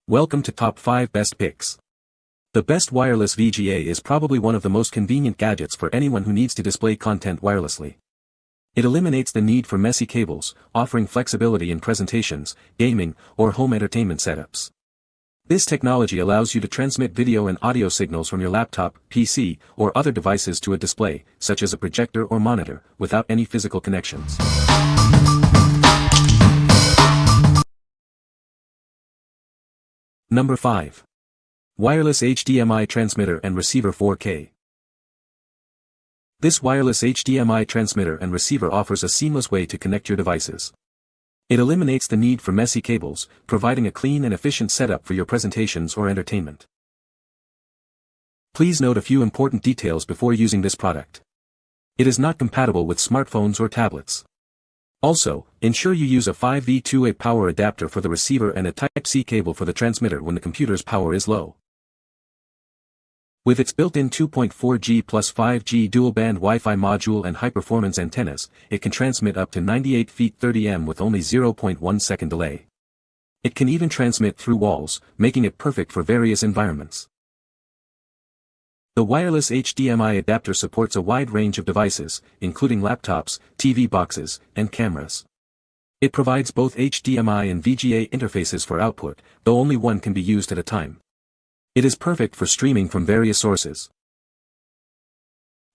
Welcome to Top 5 Best Picks. The best wireless VGA is probably one of the most convenient gadgets for anyone who needs to display content wirelessly. It eliminates the need for messy cables, offering flexibility in presentations, gaming, or home entertainment setups. This technology allows you to transmit video and audio signals from your laptop, PC, or other devices to a display, such as a projector or monitor, without any physical connections. Number 5. Wireless HDMI Transmitter and Receiver 4K. This wireless HDMI transmitter and receiver offers a seamless way to connect your devices. It eliminates the need for messy cables, providing a clean and efficient setup for your presentations or entertainment. Please note a few important details before using this product. It is not compatible with smartphones or tablets. Also, ensure you use a 5V2A power adapter for the receiver and a Type-C cable for the transmitter when the computer's power is low. With its built-in 2.4G plus 5G dual-band Wi-Fi module and high-performance antennas, it can transmit up to 98 feet 30 m with only 0.1 second delay. It can even transmit through walls, making it perfect for various environments. The wireless HDMI adapter supports a wide range of devices, including laptops, TV boxes, and cameras. It provides both HDMI and VGA interfaces for output, though only one can be used at a time. It is perfect for streaming from various sources.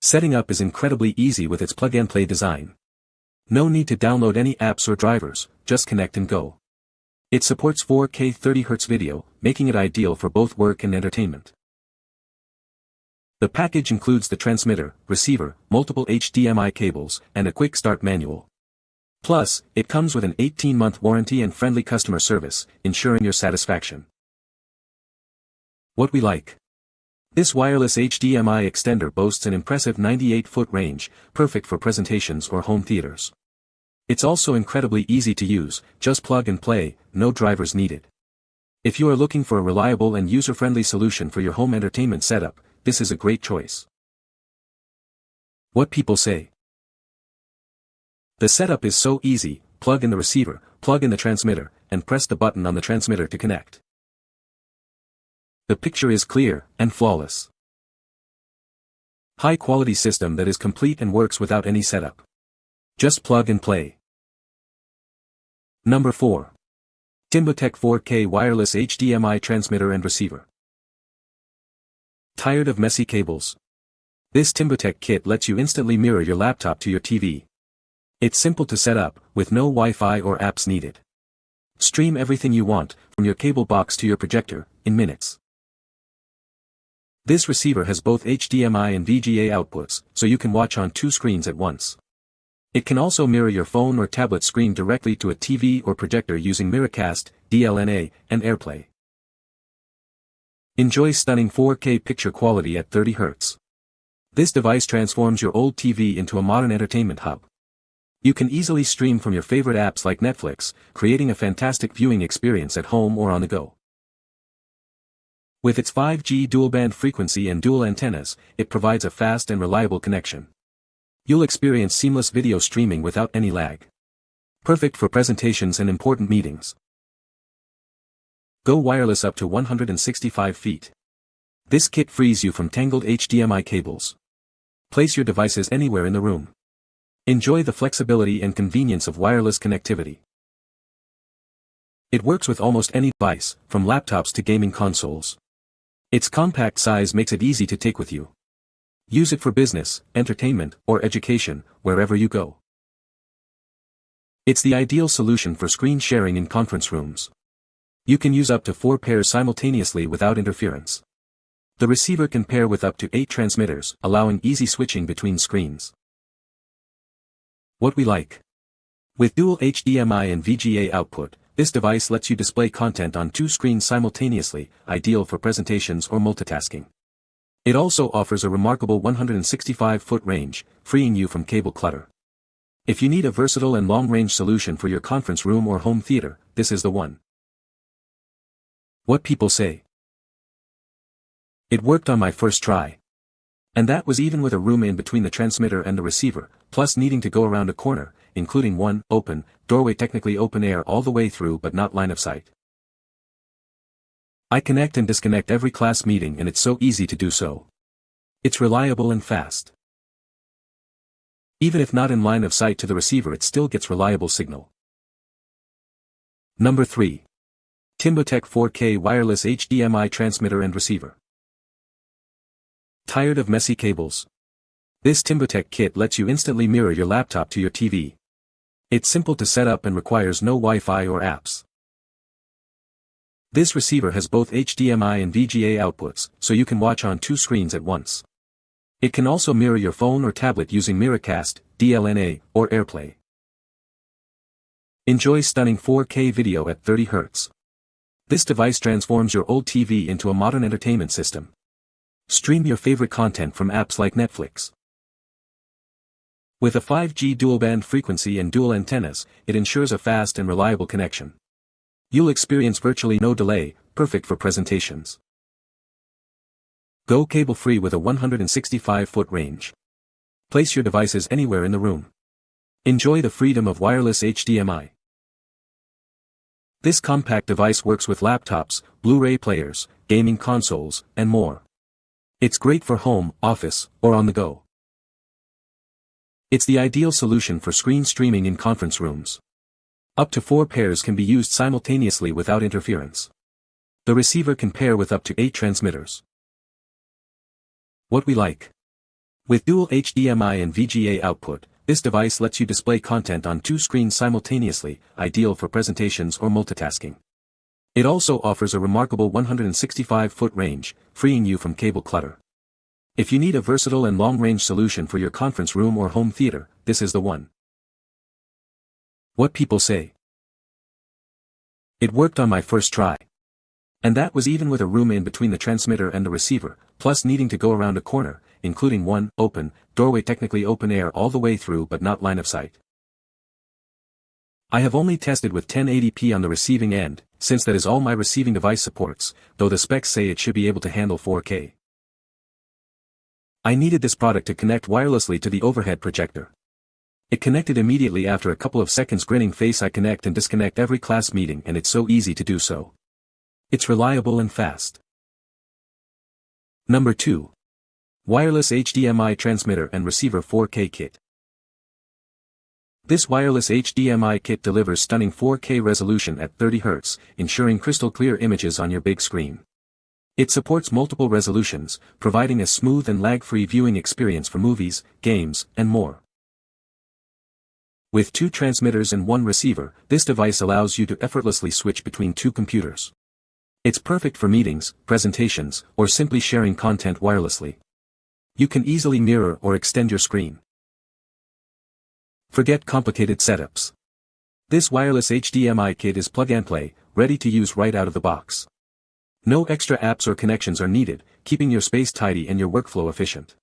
Setting up is incredibly easy with its plug-and-play design. No need to download any apps or drivers, just connect and go. It supports 4K 30Hz video, making it ideal for both work and entertainment. The package includes the transmitter, receiver, multiple HDMI cables, and a quick start manual. Plus, it comes with an 18-month warranty and friendly customer service, ensuring your satisfaction. What we like. This wireless HDMI extender boasts an impressive 98-foot range, perfect for presentations or home theaters. It's also incredibly easy to use, just plug and play, no drivers needed. If you are looking for a reliable and user-friendly solution for your home entertainment setup, this is a great choice. What people say. The setup is so easy: plug in the receiver, plug in the transmitter, and press the button on the transmitter to connect. The picture is clear and flawless. High-quality system that is complete and works without any setup. Just plug and play. Number 4. TIMBOOTECH 4K Wireless HDMI Transmitter and Receiver. Tired of messy cables? This TIMBOOTECH kit lets you instantly mirror your laptop to your TV. It's simple to set up, with no Wi-Fi or apps needed. Stream everything you want, from your cable box to your projector, in minutes. This receiver has both HDMI and VGA outputs, so you can watch on two screens at once. It can also mirror your phone or tablet screen directly to a TV or projector using Miracast, DLNA, and AirPlay. Enjoy stunning 4K picture quality at 30 Hz. This device transforms your old TV into a modern entertainment hub. You can easily stream from your favorite apps like Netflix, creating a fantastic viewing experience at home or on the go. With its 5G dual-band frequency and dual antennas, it provides a fast and reliable connection. You'll experience seamless video streaming without any lag. Perfect for presentations and important meetings. Go wireless up to 165 feet. This kit frees you from tangled HDMI cables. Place your devices anywhere in the room. Enjoy the flexibility and convenience of wireless connectivity. It works with almost any device, from laptops to gaming consoles. Its compact size makes it easy to take with you. Use it for business, entertainment, or education, wherever you go. It's the ideal solution for screen sharing in conference rooms. You can use up to 4 pairs simultaneously without interference. The receiver can pair with up to 8 transmitters, allowing easy switching between screens. What we like. With dual HDMI and VGA output, this device lets you display content on 2 screens simultaneously, ideal for presentations or multitasking. It also offers a remarkable 165-foot range, freeing you from cable clutter. If you need a versatile and long-range solution for your conference room or home theater, this is the one. What people say. It worked on my first try. And that was even with a room in between the transmitter and the receiver, plus needing to go around a corner, including one open doorway, technically open air all the way through but not line of sight. I connect and disconnect every class meeting and it's so easy to do so. It's reliable and fast. Even if not in line of sight to the receiver, it still gets reliable signal. Number 3. TIMBOOTECH 4K Wireless HDMI Transmitter and Receiver. Tired of messy cables? This TIMBOOTECH kit lets you instantly mirror your laptop to your TV. It's simple to set up and requires no Wi-Fi or apps. This receiver has both HDMI and VGA outputs, so you can watch on 2 screens at once. It can also mirror your phone or tablet using Miracast, DLNA, or AirPlay. Enjoy stunning 4K video at 30 Hz. This device transforms your old TV into a modern entertainment system. Stream your favorite content from apps like Netflix. With a 5G dual-band frequency and dual antennas, it ensures a fast and reliable connection. You'll experience virtually no delay, perfect for presentations. Go cable-free with a 165-foot range. Place your devices anywhere in the room. Enjoy the freedom of wireless HDMI. This compact device works with laptops, Blu-ray players, gaming consoles, and more. It's great for home, office, or on the go. It's the ideal solution for screen streaming in conference rooms. Up to 4 pairs can be used simultaneously without interference. The receiver can pair with up to 8 transmitters. What we like. With dual HDMI and VGA output, this device lets you display content on 2 screens simultaneously, ideal for presentations or multitasking. It also offers a remarkable 165-foot range, freeing you from cable clutter. If you need a versatile and long-range solution for your conference room or home theater, this is the one. What people say. It worked on my first try. And that was even with a room in between the transmitter and the receiver, plus needing to go around a corner, including one open doorway, technically open air all the way through but not line of sight. I have only tested with 1080p on the receiving end, since that is all my receiving device supports, though the specs say it should be able to handle 4K. I needed this product to connect wirelessly to the overhead projector. It connected immediately after a couple of seconds. Grinning face. I connect and disconnect every class meeting and it's so easy to do so. It's reliable and fast. Number 2. Wireless HDMI Transmitter and Receiver 4K Kit. This wireless HDMI kit delivers stunning 4K resolution at 30 Hz, ensuring crystal clear images on your big screen. It supports multiple resolutions, providing a smooth and lag-free viewing experience for movies, games, and more. With 2 transmitters and 1 receiver, this device allows you to effortlessly switch between 2 computers. It's perfect for meetings, presentations, or simply sharing content wirelessly. You can easily mirror or extend your screen. Forget complicated setups. This wireless HDMI kit is plug and play, ready to use right out of the box. No extra apps or connections are needed, keeping your space tidy and your workflow efficient.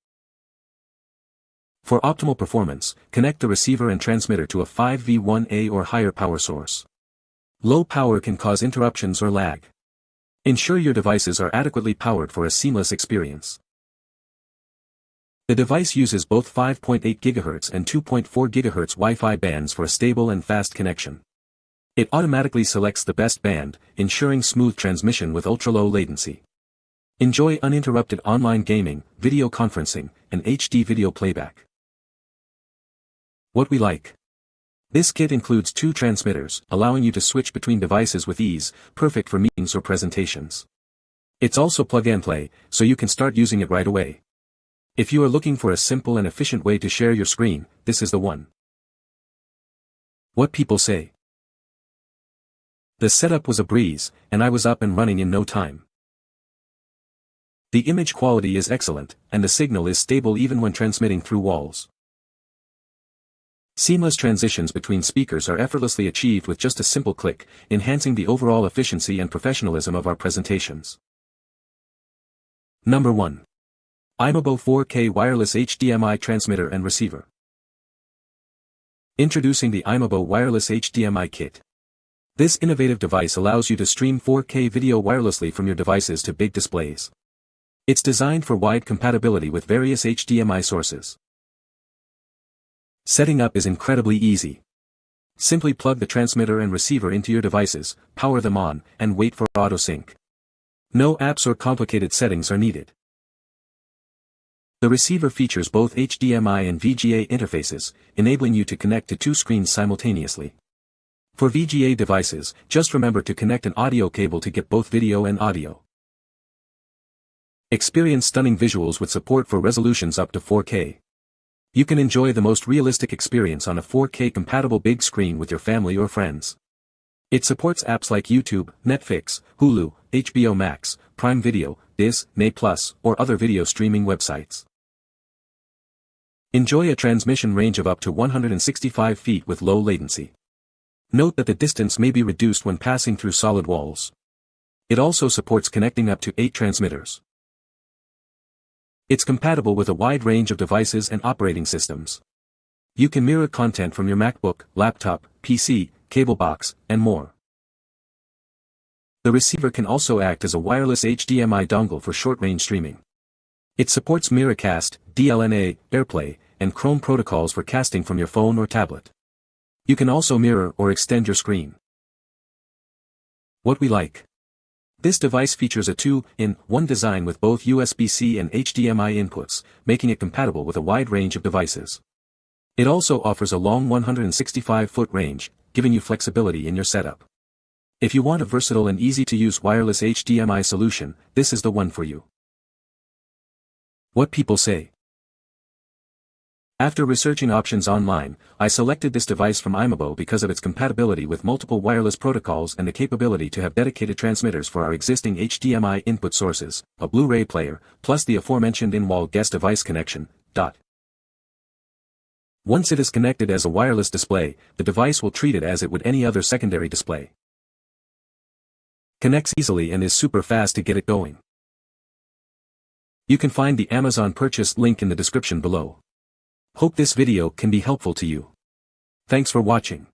For optimal performance, connect the receiver and transmitter to a 5V1A or higher power source. Low power can cause interruptions or lag. Ensure your devices are adequately powered for a seamless experience. The device uses both 5.8 GHz and 2.4 GHz Wi-Fi bands for a stable and fast connection. It automatically selects the best band, ensuring smooth transmission with ultra-low latency. Enjoy uninterrupted online gaming, video conferencing, and HD video playback. What we like. This kit includes 2 transmitters, allowing you to switch between devices with ease, perfect for meetings or presentations. It's also plug and play, so you can start using it right away. If you are looking for a simple and efficient way to share your screen, this is the one. What people say. The setup was a breeze, and I was up and running in no time. The image quality is excellent, and the signal is stable even when transmitting through walls. Seamless transitions between speakers are effortlessly achieved with just a simple click, enhancing the overall efficiency and professionalism of our presentations. Number 1. AIMIBO 4K Wireless HDMI Transmitter and Receiver. Introducing the AIMIBO Wireless HDMI Kit. This innovative device allows you to stream 4K video wirelessly from your devices to big displays. It's designed for wide compatibility with various HDMI sources. Setting up is incredibly easy. Simply plug the transmitter and receiver into your devices, power them on, and wait for auto sync. No apps or complicated settings are needed. The receiver features both HDMI and VGA interfaces, enabling you to connect to two screens simultaneously. For VGA devices, just remember to connect an audio cable to get both video and audio. Experience stunning visuals with support for resolutions up to 4K. You can enjoy the most realistic experience on a 4K compatible big screen with your family or friends. It supports apps like YouTube, Netflix, Hulu, HBO Max, Prime Video, Disney+, or other video streaming websites. Enjoy a transmission range of up to 165 feet with low latency. Note that the distance may be reduced when passing through solid walls. It also supports connecting up to 8 transmitters. It's compatible with a wide range of devices and operating systems. You can mirror content from your MacBook, laptop, PC, cable box, and more. The receiver can also act as a wireless HDMI dongle for short-range streaming. It supports Miracast, DLNA, AirPlay, and Chrome protocols for casting from your phone or tablet. You can also mirror or extend your screen. What we like. This device features a 2-in-1 design with both USB-C and HDMI inputs, making it compatible with a wide range of devices. It also offers a long 165-foot range, giving you flexibility in your setup. If you want a versatile and easy-to-use wireless HDMI solution, this is the one for you. What people say. After researching options online, I selected this device from AIMIBO because of its compatibility with multiple wireless protocols and the capability to have dedicated transmitters for our existing HDMI input sources, a Blu-ray player, plus the aforementioned in-wall guest device connection. Once it is connected as a wireless display, the device will treat it as it would any other secondary display. Connects easily and is super fast to get it going. You can find the Amazon purchase link in the description below. Hope this video can be helpful to you. Thanks for watching.